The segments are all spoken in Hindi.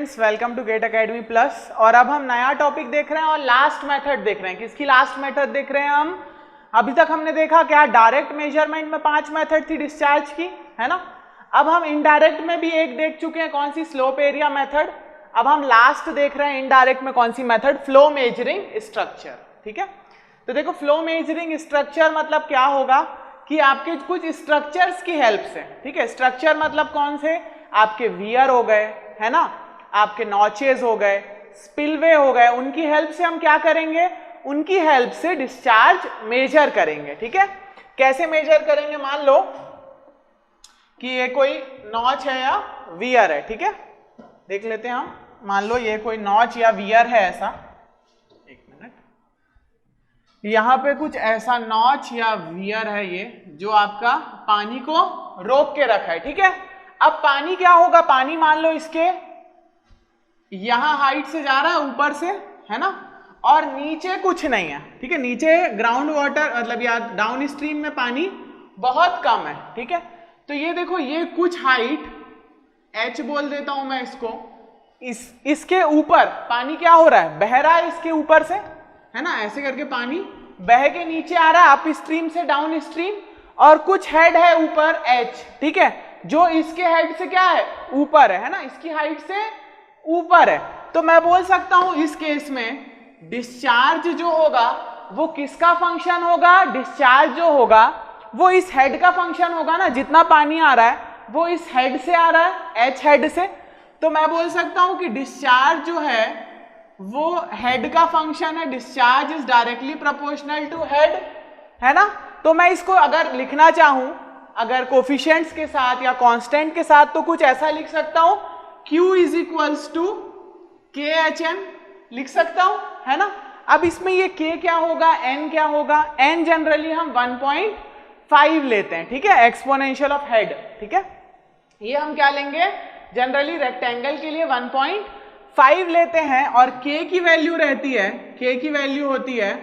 Students, welcome to GATE academy plus. और अब हम नया टॉपिक देख रहे हैं और लास्ट मेथड देख रहे हैं। किसकी लास्ट मेथड देख रहे हैं हम? अभी तक हमने देखा क्या, डायरेक्ट मेजरमेंट में 5 मेथड थी डिस्चार्ज की, है ना। अब हम इनडायरेक्ट में भी एक देख चुके हैं, कौन सी, स्लोप एरिया मेथड। अब हम लास्ट देख रहे हैं इनडायरेक्ट में कौन सी मेथड, फ्लो मेजरिंग स्ट्रक्चर। ठीक है, तो देखो फ्लो मेजरिंग स्ट्रक्चर मतलब क्या होगा कि आपके कुछ स्ट्रक्चर्स की हेल्प से, ठीक है, स्ट्रक्चर मतलब कौन से, आपके वियर हो गए, है ना, आपके नॉचेज हो गए, स्पिलवे हो गए, उनकी हेल्प से हम क्या करेंगे, उनकी हेल्प से डिस्चार्ज मेजर करेंगे। ठीक है, कैसे मेजर करेंगे, मान लो कि ये कोई नॉच है या वियर है। ठीक है, देख लेते हैं हम, मान लो ये कोई नॉच या वियर है ऐसा, एक मिनट, यहां पे कुछ ऐसा नॉच या वियर है ये, जो आपका पानी को रोक के रखा है। ठीक है, अब पानी क्या होगा, पानी मान लो इसके यहां हाइट से जा रहा है, ऊपर से, है ना, और नीचे कुछ नहीं है। ठीक है, नीचे ग्राउंड वाटर मतलब या डाउन स्ट्रीम में पानी बहुत कम है। ठीक है, तो ये देखो, ये कुछ हाइट h बोल देता हूं मैं इसको, इसके ऊपर पानी क्या हो रहा है, बह रहा है इसके ऊपर से, है ना, ऐसे करके पानी बह के नीचे आ रहा है अप स्ट्रीम से डाउन स्ट्रीम, और कुछ हेड है ऊपर h, ठीक है, जो इसके हेड से क्या है, ऊपर है ना, इसकी हाइट से ऊपर है। तो मैं बोल सकता हूं इस केस में डिस्चार्ज जो होगा वो किसका फंक्शन होगा, डिस्चार्ज जो होगा वो इस हेड का फंक्शन होगा ना, जितना पानी आ रहा है वो इस हेड से आ रहा है, h हेड से। तो मैं बोल सकता हूं कि डिस्चार्ज जो है वो हेड का फंक्शन है, discharge is directly proportional to head, है ना। तो मैं इसको अगर लिखना चाहूं, अगर कोफिशिएंट्स के साथ या कांस्टेंट के साथ, तो कुछ ऐसा लिख सकता हूं, Q is equals to KHN लिख सकता हूं, है ना। अब इसमें ये K क्या होगा, N क्या होगा, N जनरली हम 1.5 लेते हैं, ठीक है, एक्सपोनेंशियल ऑफ हेड। ठीक है, ये हम क्या लेंगे, जनरली रेक्टेंगल के लिए 1.5 लेते हैं, और K की वैल्यू रहती है, K की वैल्यू होती है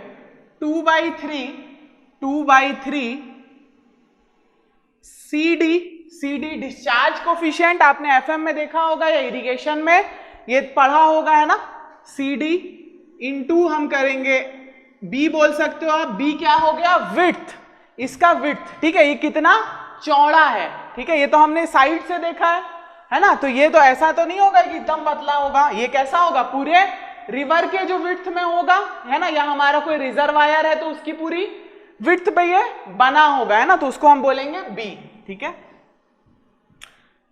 2/3 CD डिस्चार्ज कोफिशिएंट, आपने FM में देखा होगा या इरिगेशन में ये पढ़ा होगा, है ना। CD इंटू हम करेंगे B, बोल सकते हो आप, B क्या हो गया, विड्थ, इसका विड्थ। ठीक है, ये कितना चौड़ा है, ठीक है, ये तो हमने साइड से देखा है ना। तो ये तो ऐसा तो नहीं होगा कि एकदम पतला होगा, ये कैसा होगा, पूरे रिवर के जो विड्थ में होगा, है ना, या हमारा कोई रिजर्वायर है तो उसकी पूरी विड्थ पे ये बना होगा, है ना, तो उसको हम बोलेंगे B। ठीक है,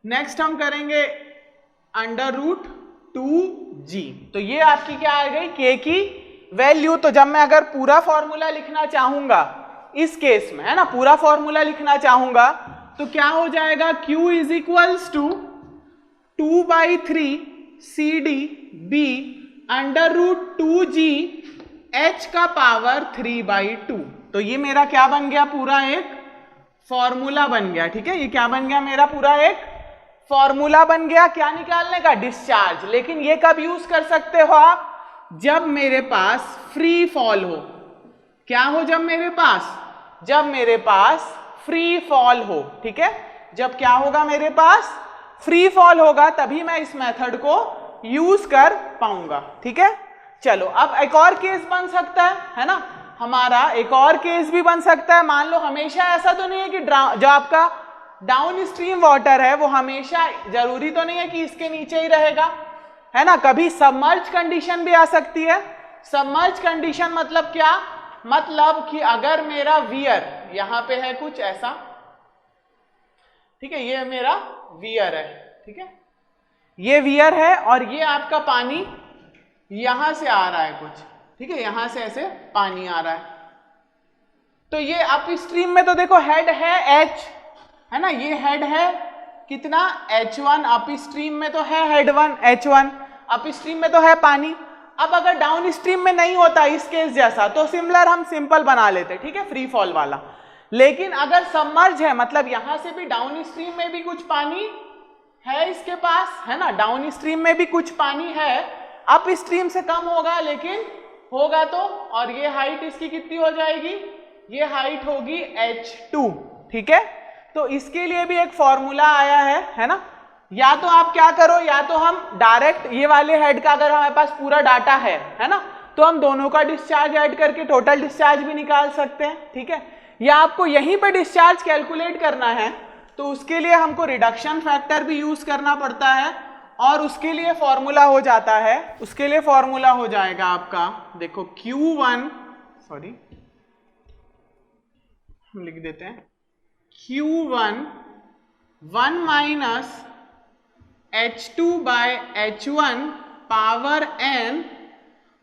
नेक्स्ट हम करेंगे √2G। तो ये आपकी क्या आ गई, K की वैल्यू। तो जब मैं अगर पूरा फॉर्मूला लिखना चाहूंगा इस केस में, है ना, पूरा फॉर्मूला लिखना चाहूंगा तो क्या हो जाएगा, Q is equals to 2/3 CD/B √2G H का पावर 3/2। तो ये मेरा क्या बन गया, पूरा एक फॉर्मूला बन गया। ठीक है, ये क्या बन गया, मेरा पूरा एक फॉर्मूला बन गया, क्या निकालने का, डिस्चार्ज। लेकिन ये कब यूज कर सकते हो आप, जब मेरे पास फ्री फॉल हो। क्या हो, जब मेरे पास फ्री फॉल हो। ठीक है, जब क्या होगा, मेरे पास फ्री फॉल होगा, तभी मैं इस मेथड को यूज कर पाऊंगा। ठीक है, चलो अब एक और केस बन सकता है ना, हमारा एक और केस भी बन सकता है। मान लो हमेशा ऐसा तो नहीं है कि जो आपका डाउन स्ट्रीम वाटर है वो हमेशा जरूरी तो नहीं है कि इसके नीचे ही रहेगा, है ना, कभी सबमर्ज कंडीशन भी आ सकती है। सबमर्ज कंडीशन मतलब क्या, मतलब कि अगर मेरा वियर यहां पे है कुछ ऐसा, ठीक है, ये मेरा वियर है, ठीक है, ये वियर है, और ये आपका पानी यहां से आ रहा है कुछ, ठीक है, यहां से ऐसे पानी आ रहा है। तो ये अप स्ट्रीम में तो देखो हेड है H, है ना, ये हेड है कितना, H1, अप स्ट्रीम में तो है हेड 1 H1, अप स्ट्रीम में तो है पानी। अब अगर डाउन स्ट्रीम में नहीं होता इस केस जैसा, तो सिमिलर हम सिंपल बना लेते, ठीक है, फ्री फॉल वाला। लेकिन अगर सबमर्ज है, मतलब यहां से भी डाउन स्ट्रीम में भी कुछ पानी है इसके पास, है ना, डाउन स्ट्रीम में भी कुछ पानी है, अप स्ट्रीम से कम होगा लेकिन होगा तो, और ये हाइट इसकी कितनी हो जाएगी, ये हाइट होगी H2। ठीक है, तो इसके लिए भी एक फॉर्मूला आया है ना, या तो आप क्या करो, या तो हम डायरेक्ट ये वाले हेड का अगर हमारे पास पूरा डाटा है ना, तो हम दोनों का डिस्चार्ज ऐड करके टोटल डिस्चार्ज भी निकाल सकते हैं, ठीक है। या आपको यहीं पे डिस्चार्ज कैलकुलेट करना है तो उसके लिए हमको रिडक्शन फैक्टर भी यूज करना पड़ता है, और उसके लिए फॉर्मूला हो जाता है, उसके लिए फॉर्मूला हो जाएगा आपका, देखो Q1, सॉरी हम लिख देते हैं Q1 1 minus H2 by H1 power n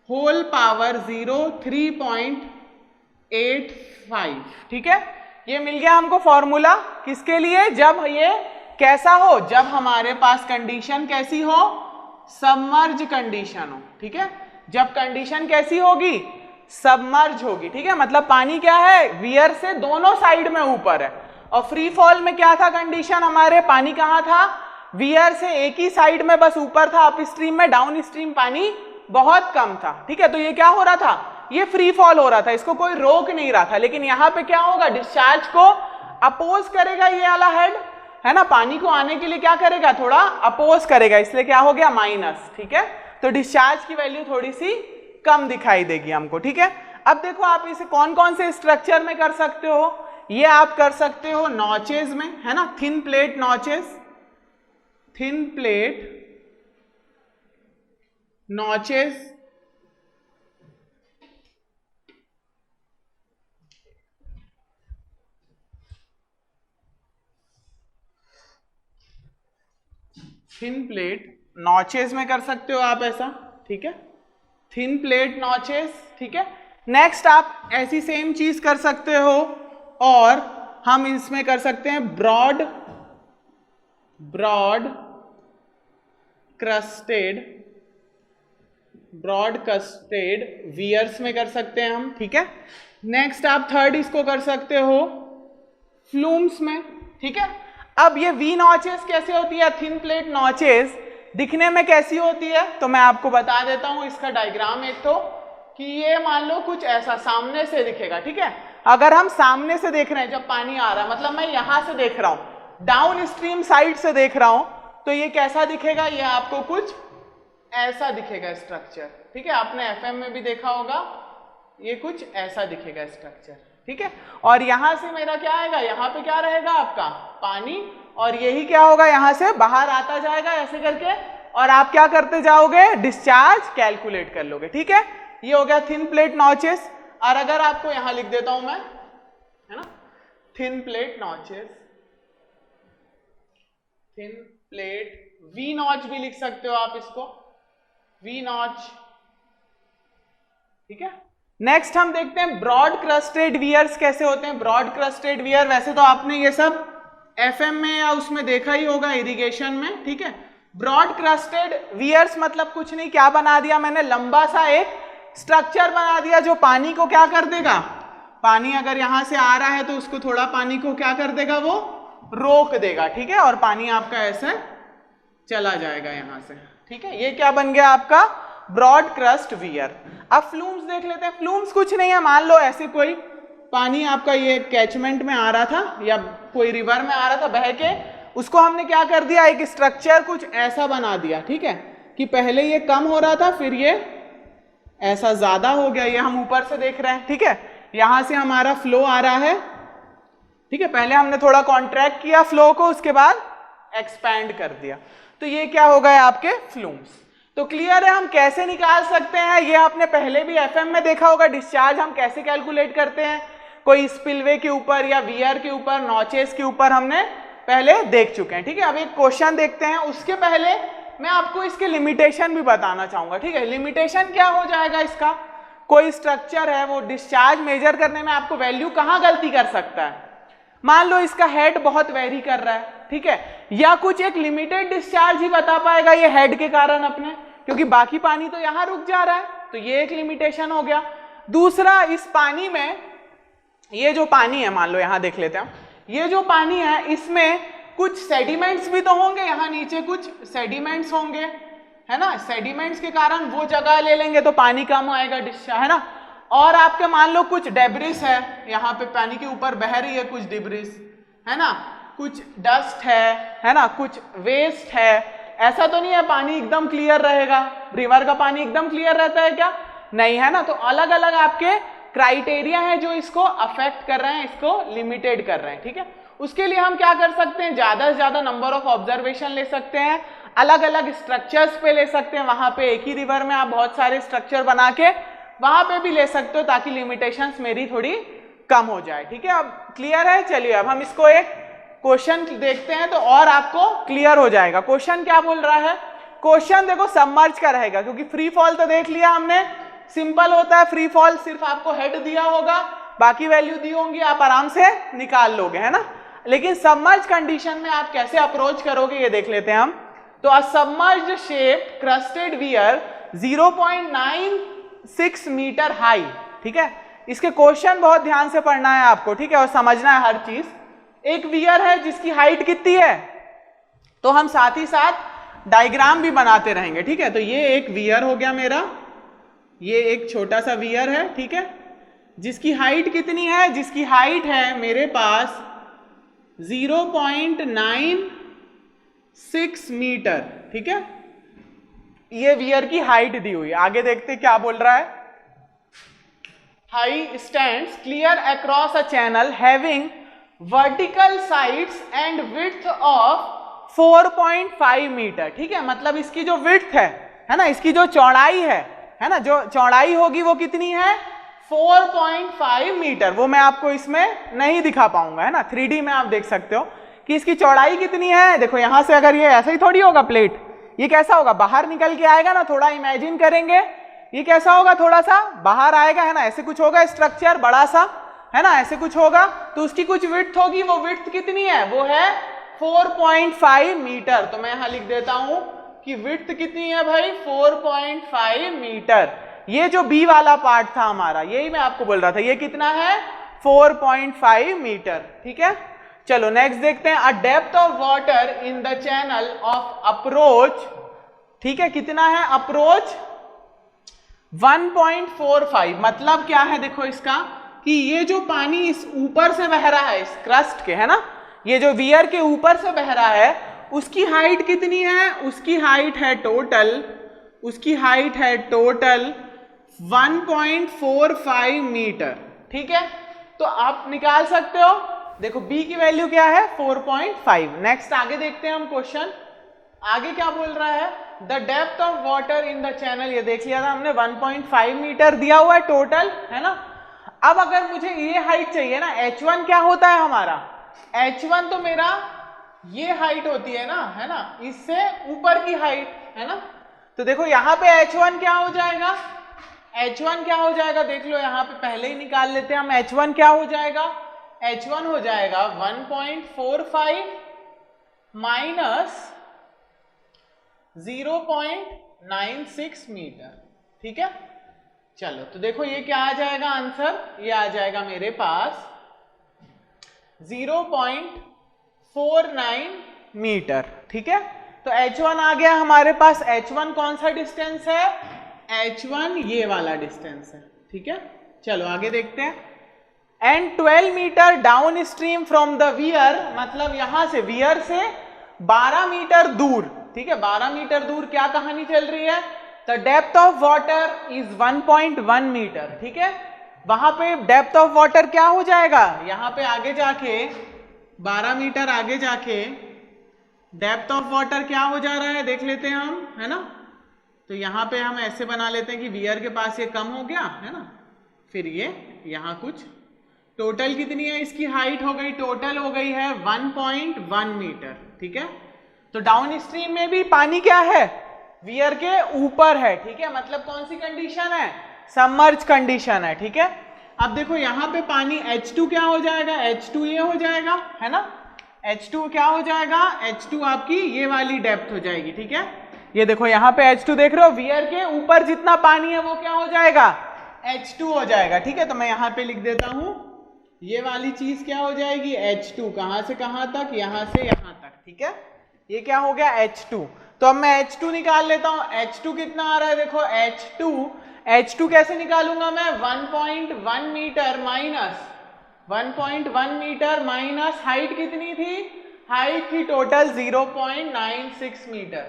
whole power 0 3.85, ठीक है। ये मिल गया हमको फॉर्मूला, किसके लिए, जब ये कैसा हो, जब हमारे पास कंडीशन कैसी हो, सबमर्ज कंडीशन हो, ठीक है। जब कंडीशन कैसी होगी, सबमर्ज होगी, ठीक है। मतलब पानी क्या है, वियर से दोनों साइड में ऊपर है, और फ्री फॉल में क्या था कंडीशन, हमारे पानी कहाँ था, वियर से एक ही साइड में बस ऊपर था, अप स्ट्रीम में, डाउन स्ट्रीम पानी बहुत कम था, ठीक है। तो ये क्या हो रहा था, ये फ्री फॉल हो रहा था, इसको कोई रोक नहीं रहा था। लेकिन यहाँ पे क्या होगा, डिस्चार्ज को अपोज करेगा ये वाला हेड, है ना, पानी को आने के लिए क्या करेगा, थोड़ा अपोज करेगा, इसलिए क्या हो गया माइनस, ठीक है। तो डिस्चार्ज की वैल्यू थोड़ी सी कम दिखाई देगी हमको, ठीक है। अब देखो आप इसे कौन कौन से स्ट्रक्चर में कर सकते हो, ये आप कर सकते हो नॉचेज में, है ना, thin plate notches, thin plate notches, thin plate notches में कर सकते हो आप ऐसा, ठीक है, थिन प्लेट नॉचेज, ठीक है। नेक्स्ट आप ऐसी सेम चीज कर सकते हो, और हम इसमें कर सकते हैं ब्रॉड क्रस्टेड वियर्स में कर सकते हैं हम, ठीक है। नेक्स्ट आप थर्ड इसको कर सकते हो फ्लूम्स में, ठीक है। अब ये वी नॉचेस कैसे होती है, थिन प्लेट नॉचेस दिखने में कैसी होती है, तो मैं आपको बता देता हूं इसका डायग्राम एक तो, कि ये मान लो कुछ ऐसा सामने से दिखेगा, ठीक है। अगर हम सामने से देख रहे हैं, जब पानी आ रहा है, मतलब मैं यहां से देख रहा हूं, डाउन स्ट्रीम साइड से देख रहा हूं, तो ये कैसा दिखेगा, ये आपको कुछ ऐसा दिखेगा स्ट्रक्चर, ठीक है। आपने एफएम में भी देखा होगा, ये कुछ ऐसा दिखेगा स्ट्रक्चर, ठीक है। और यहां से मेरा क्या आएगा, यहां पे क्या रहेगा आपका पानी, और यही क्या होगा, यहां से बाहर आता जाएगा ऐसे करके, और आप क्या करते जाओगे, डिस्चार्ज कैलकुलेट कर लोगे, ठीक है। ये हो गया थिन प्लेट नॉचेस। और अगर आपको यहां लिख देता हूं मैं, है ना, thin plate notches, thin plate V notch भी लिख सकते हो आप इसको, वी नॉच, ठीक है। नेक्स्ट हम देखते हैं ब्रॉड क्रस्टेड वियर्स कैसे होते हैं। ब्रॉड क्रस्टेड वियर वैसे तो आपने ये सब एफएम में या उसमें देखा ही होगा, इरिगेशन में, ठीक है। ब्रॉड क्रस्टेड वियर्स मतलब कुछ नहीं, क्या बना दिया मैंने, लंबा सा एक स्ट्रक्चर बना दिया जो पानी को क्या कर देगा, पानी अगर यहां से आ रहा है तो उसको थोड़ा पानी को क्या कर देगा, वो रोक देगा, ठीक है, और पानी आपका ऐसे चला जाएगा यहां से, ठीक है। ये क्या बन गया आपका ब्रॉड क्रस्ट वियर। अब फ्लूम्स देख लेते हैं। फ्लूम्स कुछ नहीं है, मान लो ऐसे कोई पानी आपका ये कैचमेंट में आ रहा था या कोई रिवर में आ रहा था बह के, उसको हमने क्या कर दिया, एक स्ट्रक्चर कुछ ऐसा बना दिया, ठीक है, कि पहले ये कम हो रहा था, फिर ये ऐसा ज्यादा हो गया, ये हम ऊपर से देख रहे हैं, ठीक है। यहां से हमारा फ्लो आ रहा है, ठीक है, पहले हमने थोड़ा कॉन्ट्रैक्ट किया फ्लो को, उसके बाद एक्सपैंड कर दिया, तो ये क्या हो गए आपके फ्लूम्स। तो क्लियर है हम कैसे निकाल सकते हैं, ये आपने पहले भी एफएम में देखा होगा, डिस्चार्ज हम कैसे कैलकुलेट करते हैं, कोई स्पिलवे के ऊपर या वियर के ऊपर, नॉचेस के ऊपर हमने पहले देख चुके हैं, ठीक है। अब एक क्वेश्चन देखते हैं, उसके पहले मैं आपको इसके लिमिटेशन भी बताना चाहूंगा, ठीक है। लिमिटेशन क्या हो जाएगा इसका, कोई स्ट्रक्चर है वो डिस्चार्ज मेजर करने में आपको वैल्यू कहाँ गलती कर सकता है, मान लो इसका हेड बहुत वेरी कर रहा है, ठीक है, या कुछ एक लिमिटेड डिस्चार्ज ही बता पाएगा ये हेड के कारण अपने, क्योंकि बाकी पानी तो यहां रुक जा रहा है, तो ये एक लिमिटेशन हो गया। दूसरा, इस पानी में ये जो पानी है, मान लो यहां देख लेते हैं, ये जो पानी है इसमें कुछ सेडिमेंट्स भी तो होंगे, यहां नीचे कुछ सेडिमेंट्स होंगे, है ना, सेडिमेंट्स के कारण वो जगह ले लेंगे तो पानी कम आएगा डिस्चार्ज, है ना। और आपके मान लो कुछ डेब्रिस है, यहाँ पे पानी के ऊपर बह रही है कुछ डिब्रिस, है ना, कुछ डस्ट है ना, कुछ वेस्ट है। ऐसा तो नहीं है पानी एकदम क्लियर रहेगा, रिवर का पानी एकदम क्लियर रहता है क्या? नहीं, है ना। तो अलग अलग आपके क्राइटेरिया है जो इसको अफेक्ट कर रहे हैं, इसको लिमिटेड कर रहे हैं, ठीक है। उसके लिए हम क्या कर सकते हैं, ज्यादा से ज्यादा नंबर ऑफ ऑब्जर्वेशन ले सकते हैं, अलग अलग स्ट्रक्चर्स पे ले सकते हैं। वहां पे एक ही रिवर में आप बहुत सारे स्ट्रक्चर बना के वहां पे भी ले सकते हो, ताकि लिमिटेशंस मेरी थोड़ी कम हो जाए, ठीक है। अब क्लियर है? चलिए अब हम इसको एक क्वेश्चन देखते हैं तो और आपको क्लियर हो जाएगा। क्वेश्चन क्या बोल रहा है? क्वेश्चन देखो सबमर्ज का रहेगा, क्योंकि फ्री फॉल तो देख लिया हमने, सिंपल होता है फ्री फॉल, सिर्फ आपको हेड दिया होगा, बाकी वैल्यू दी होंगी, आप आराम से निकाल लोगे, है ना। लेकिन सबमर्ज कंडीशन में आप कैसे अप्रोच करोगे ये देख लेते हैं हम। तो a submerged shape crested weir 0.96 metre high, ठीक है। इसके क्वेश्चन बहुत ध्यान से पढ़ना है आपको, ठीक है, और समझना है हर चीज। एक वियर है जिसकी हाइट कितनी है, तो हम साथ ही साथ डायग्राम भी बनाते रहेंगे, ठीक है। तो ये एक वियर हो गया मेरा, ये एक छोटा सा वियर है, ठीक है, जिसकी हाइट कितनी है, जिसकी हाइट है मेरे पास 0.96 मीटर, ठीक है। ये वियर की हाइट दी हुई है। आगे देखते क्या बोल रहा है। High stands clear across a channel having vertical sides and width of 4.5 metre, ठीक है। मतलब इसकी जो विड्थ है ना, इसकी जो चौड़ाई है ना, जो चौड़ाई होगी वो कितनी है, 4.5 मीटर। वो मैं आपको इसमें नहीं दिखा पाऊंगा, है ना, 3D में आप देख सकते हो कि इसकी चौड़ाई कितनी है। देखो यहां से अगर ये ऐसे ही थोड़ी होगा प्लेट, ये कैसा होगा, बाहर निकल के आएगा ना, थोड़ा इमेजिन करेंगे, ये कैसा होगा, थोड़ा सा बाहर आएगा, है ना, ऐसे कुछ होगा स्ट्रक्चर बड़ा सा, है ना, ऐसे कुछ होगा। तो उसकी कुछ विड्थ होगी, वो विड्थ कितनी है, वो है 4.5 मीटर। तो मैं यहां लिख देता हूं कि विड्थ कितनी है भाई, 4.5 मीटर। ये जो बी वाला पार्ट था हमारा, यही मैं आपको बोल रहा था, ये कितना है, 4.5 मीटर, ठीक है। चलो नेक्स्ट देखते हैं। अ depth of water in the channel of approach, ठीक है, कितना है अप्रोच, 1.45। मतलब क्या है, देखो इसका कि ये जो पानी इस ऊपर से बह रहा है, इस क्रस्ट के, है ना, ये जो वियर के ऊपर से बह रहा है, उसकी हाइट कितनी है, उसकी हाइट है टोटल, उसकी हाइट है टोटल 1.45 मीटर, ठीक है। तो आप निकाल सकते हो, देखो b की वैल्यू क्या है, 4.5। नेक्स्ट आगे देखते हैं हम क्वेश्चन। आगे क्या बोल रहा है, the depth of water in the channel, ये देख लिया था हमने, 1.5 मीटर दिया हुआ है टोटल, है ना। अब अगर मुझे ये हाइट चाहिए ना, h1 क्या होता है हमारा, h1 तो मेरा ये हाइट होती है ना, है ना, इससे ऊपर की हाइट, है ना। तो देखो यहाँ पे h1 क्या हो जाएगा, h1 क्या हो जाएगा, देख लो यहाँ पे पहले ही निकाल लेते हैं हम। h1 क्या हो जाएगा, h1 हो जाएगा 1.45 माइनस 0.96 मीटर, ठीक है। चलो तो देखो ये क्या आ जाएगा आंसर, ये आ जाएगा मेरे पास 0.49 मीटर, ठीक है। तो h1 आ गया हमारे पास। h1 कौन सा डिस्टेंस है, h1 ये वाला डिस्टेंस है, ठीक है। चलो आगे देखते हैं। And 12 meter down stream from the wear, मतलब यहां से वियर से 12 मीटर दूर, ठीक है, 12 मीटर दूर क्या कहानी चल रही है, the depth of water is 1.1 metre, ठीक है। वहां पे डेप्थ ऑफ वाटर क्या हो जाएगा, यहां पे आगे जाके 12 मीटर आगे जाके डेप्थ ऑफ वाटर क्या हो जा रहा है, देख लेते हैं हम, है ना। तो यहाँ पे हम ऐसे बना लेते हैं कि वियर के पास ये कम हो गया, है ना, फिर ये यहाँ कुछ, टोटल कितनी है इसकी हाइट हो गई, टोटल हो गई है 1.1 मीटर, ठीक है। तो डाउन स्ट्रीम में भी पानी क्या है, वियर के ऊपर है, ठीक है। मतलब कौन सी कंडीशन है, सबमर्ज कंडीशन है, ठीक है। अब देखो यहाँ पे पानी H2 क्या हो जाएगा, H2 ये हो जाएगा, है ना, H2 क्या हो जाएगा, H2 आपकी ये वाली डेप्थ हो जाएगी, ठीक है। ये देखो यहाँ पे H2 देख रहे हो, वियर के ऊपर जितना पानी है वो क्या हो जाएगा, H2 हो जाएगा, ठीक है। तो मैं यहाँ पे लिख देता हूं, ये वाली चीज क्या हो जाएगी, H2, कहां से कहां तक, यहां से यहां तक, ठीक है। ये क्या हो गया H2। तो अब मैं H2 निकाल लेता हूं। H2 कितना आ रहा है, देखो H2 कैसे निकालूंगा मैं, 1.1 metre minus 1.1 metre minus height कितनी थी हाइट थी टोटल 0.96 मीटर।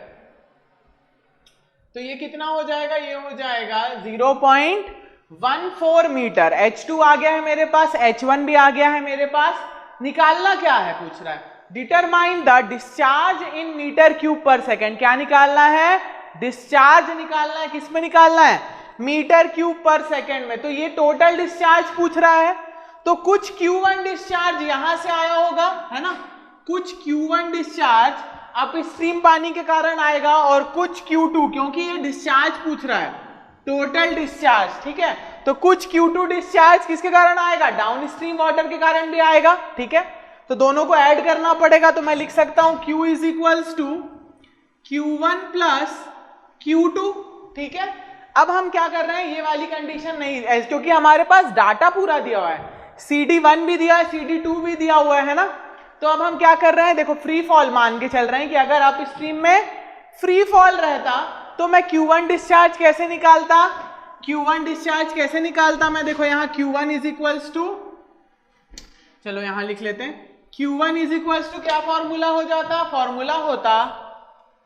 तो ये कितना हो जाएगा, ये हो जाएगा 0.14 मीटर। H2 आ गया है मेरे पास, H1 भी आ गया है मेरे पास। निकालना क्या है पूछ रहा है, determine the discharge in metre cube per second. क्या निकालना है, डिस्चार्ज निकालना है। किस में निकालना है, मीटर क्यूब पर सेकेंड में। तो ये टोटल डिस्चार्ज पूछ रहा है, तो कुछ Q1 डिस्चार्ज यहां से आया होगा, है ना, कुछ Q1 डिस्चार्ज अप स्ट्रीम पानी के कारण आएगा और कुछ Q2, क्योंकि ये डिस्चार्ज पूछ रहा है, टोटल डिस्चार्ज, ठीक है। तो कुछ Q2 डिस्चार्ज किसके कारण आएगा, डाउन स्ट्रीम वाटर के कारण भी आएगा, ठीक है। तो दोनों को ऐड करना पड़ेगा, तो मैं लिख सकता हूं Q is equals to Q1 plus Q2, ठीक है। अब हम क्या कर रहे हैं, ये वाली कंडीशन नहीं, क्योंकि हमारे पास डाटा पूरा दिया हुआ है, CD1 भी दिया है, CD2 भी दिया हुआ है ना। तो अब हम क्या कर रहे हैं, देखो फ्री फॉल मान के चल रहे हैं कि अगर आप स्ट्रीम में फ्री फॉल रहता तो मैं Q1 डिस्चार्ज कैसे निकालता, Q1 डिस्चार्ज कैसे निकालता मैं, देखो यहाँ Q1 इज इक्वल्स टू, चलो यहां लिख लेते हैं, Q1 इज इक्वल्स टू क्या फॉर्मूला हो जाता, फॉर्मूला होता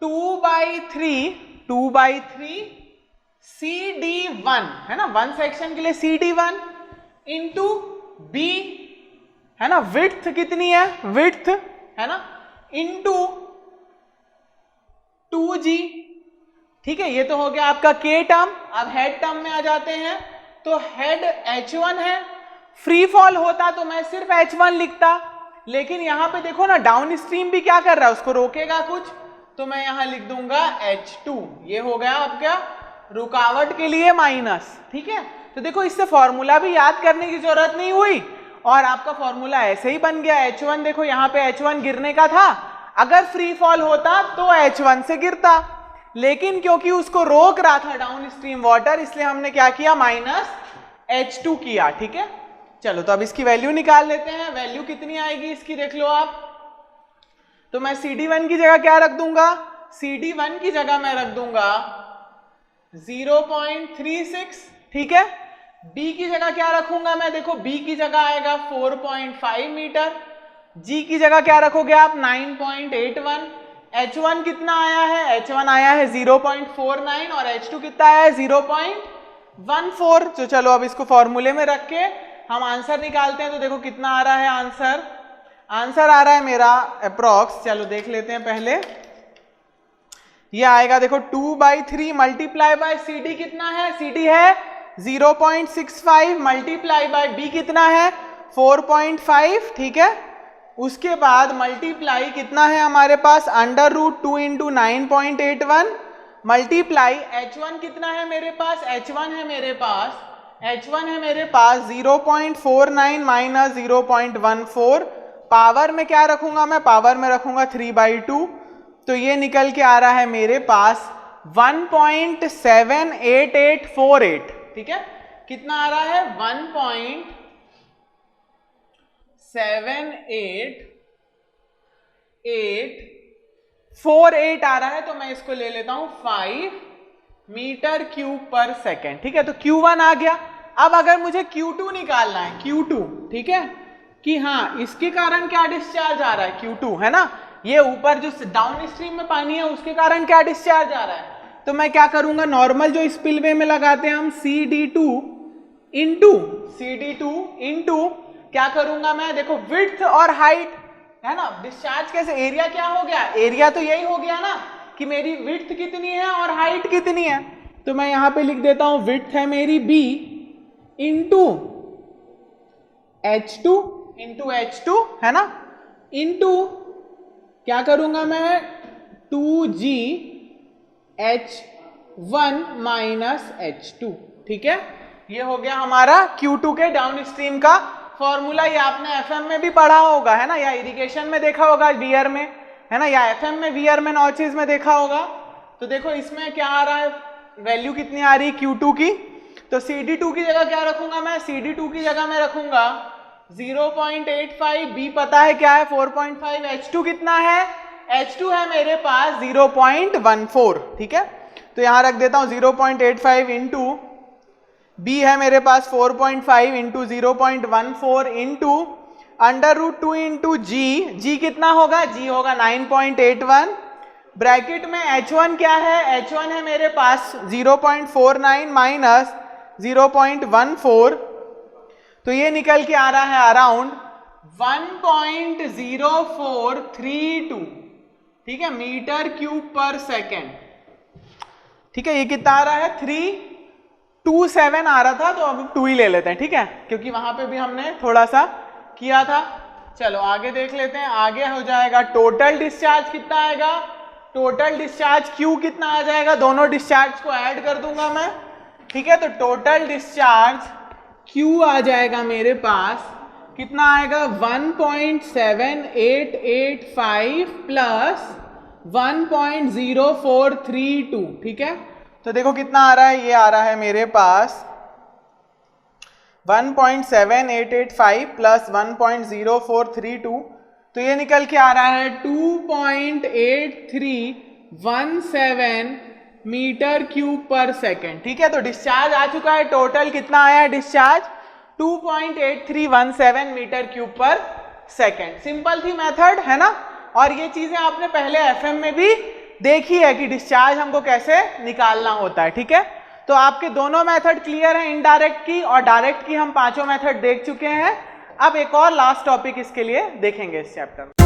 2/3 CD1, है ना, वन सेक्शन के लिए CD1 इंटू B, है ना, विड्थ कितनी है, विड्थ, है ना, इंटू 2G, ठीक है। ये तो हो गया आपका K टर्म। अब हेड टर्म में आ जाते हैं, तो हेड H1 है, फ्री फॉल होता तो मैं सिर्फ H1 लिखता, लेकिन यहां पे देखो ना डाउन स्ट्रीम भी क्या कर रहा है, उसको रोकेगा कुछ, तो मैं यहां लिख दूंगा H2। ये हो गया अब क्या, रुकावट के लिए माइनस, ठीक है। तो देखो इससे फॉर्मूला भी याद करने की जरूरत नहीं हुई और आपका फॉर्मूला ऐसे ही बन गया। H1 देखो यहाँ पे H1 गिरने का था, अगर फ्री फॉल होता तो H1 से गिरता, लेकिन क्योंकि उसको रोक रहा था डाउन स्ट्रीम वाटर, इसलिए हमने क्या किया, माइनस H2 किया, ठीक है। चलो तो अब इसकी वैल्यू निकाल लेते हैं, वैल्यू कितनी आएगी इसकी देख लो आप। तो मैं CD1 की जगह क्या रख दूंगा, CD1 की जगह मैं रख दूंगा 0.36, ठीक है। B की जगह क्या रखूंगा मैं, देखो B की जगह आएगा 4.5 मीटर, G की जगह क्या रखोगे आप 9.81, H1 कितना आया है, H1 आया है 0.49 और H2 कितना आया है 0.14। तो चलो अब इसको फॉर्मूले में रख के हम आंसर निकालते हैं। तो देखो कितना आ रहा है आंसर, आंसर आ रहा है मेरा अप्रॉक्स, चलो देख लेते हैं पहले। ये आएगा देखो 2/3 मल्टीप्लाई बाय CD कितना है, CD है 0.65 मल्टीप्लाई बाय B कितना है 4.5, ठीक है। उसके बाद मल्टीप्लाई कितना है हमारे पास, √2 इंटू 9.81 मल्टीप्लाई H1 कितना है मेरे पास, H1 है मेरे पास 0.49 माइनस 0.14, पावर में क्या रखूंगा मैं, पावर में रखूंगा 3/2, तो ये निकल के आ रहा है मेरे पास 1.78848, ठीक है। कितना आ रहा है 1.78848 आ रहा है, तो मैं इसको ले लेता हूं 5 मीटर क्यूब पर सेकेंड, ठीक है। तो Q1 आ गया। अब अगर मुझे Q2 निकालना है, Q2, ठीक है, कि हाँ इसके कारण क्या डिस्चार्ज आ रहा है, Q2, है ना, ये ऊपर जो डाउन स्ट्रीम में पानी है उसके कारण क्या डिस्चार्ज आ रहा है, तो मैं क्या करूंगा, नॉर्मल जो स्पिलवे में लगाते हैं हम CD2 इंटू क्या करूंगा मैं, देखो विड्थ और हाइट, है ना, डिस्चार्ज कैसे, एरिया क्या हो गया, एरिया तो यही हो गया ना कि मेरी विड्थ कितनी है और हाइट कितनी है। तो मैं यहां पे लिख देता हूं विड्थ है मेरी B इंटू H2, है ना, इंटू क्या करूंगा मैं 2G H1 माइनस H2, ठीक है। ये हो गया हमारा Q2 के डाउन स्ट्रीम का फॉर्मूला। ये आपने FM में भी पढ़ा होगा, है ना, या इरिगेशन में देखा होगा वियर में, है ना, या FM में वियर में नॉचेज में देखा होगा। तो देखो इसमें क्या आ रहा है, वैल्यू कितनी आ रही है Q2 की, तो CD2 की जगह क्या रखूंगा मैं, CD2 की जगह मैं रखूंगा 0.85, B पता है क्या है 4.5, H2 कितना है, H2 है मेरे पास 0.14, ठीक है। तो यहां रख देता हूं 0.85 इंटू B है मेरे पास 4.5 इंटू 0.14 इंटू √2 इंटू जी कितना होगा, जी होगा 9.81, ब्रैकेट में h1 क्या है, h1 है मेरे पास 0.49 माइनस 0.14, तो ये निकल के आ रहा है अराउंड 1.0432, ठीक है, मीटर क्यूब पर सेकेंड। ठीक है, ये कितना आ रहा है 327 आ रहा था, तो अब 2 ही ले लेते हैं, ठीक है, क्योंकि वहां पे भी हमने थोड़ा सा किया था। चलो आगे देख लेते हैं, आगे हो जाएगा टोटल डिस्चार्ज कितना आएगा, टोटल डिस्चार्ज Q कितना आ जाएगा, दोनों डिस्चार्ज को ऐड कर दूंगा मैं, ठीक है, तो टोटल डिस्चार्ज Q आ जाएगा मेरे पास, कितना आएगा 1.7885 प्लस 1.0432, ठीक है, तो देखो कितना आ रहा है, ये आ रहा है मेरे पास 1.7885 प्लस 1.0432, तो ये निकल के आ रहा है 2.8317 मीटर क्यूब पर सेकेंड, ठीक है, तो डिस्चार्ज आ चुका है, टोटल कितना आया है discharge 2.8317 metre cube per second. Simple थी मेथड, है ना, और ये चीजें आपने पहले एफएम में भी देखी है कि डिस्चार्ज हमको कैसे निकालना होता है, ठीक है, तो आपके दोनों मेथड क्लियर है, इनडायरेक्ट की और डायरेक्ट की हम पांचों मेथड देख चुके हैं। अब एक और लास्ट टॉपिक इसके लिए देखेंगे इस चैप्टर में।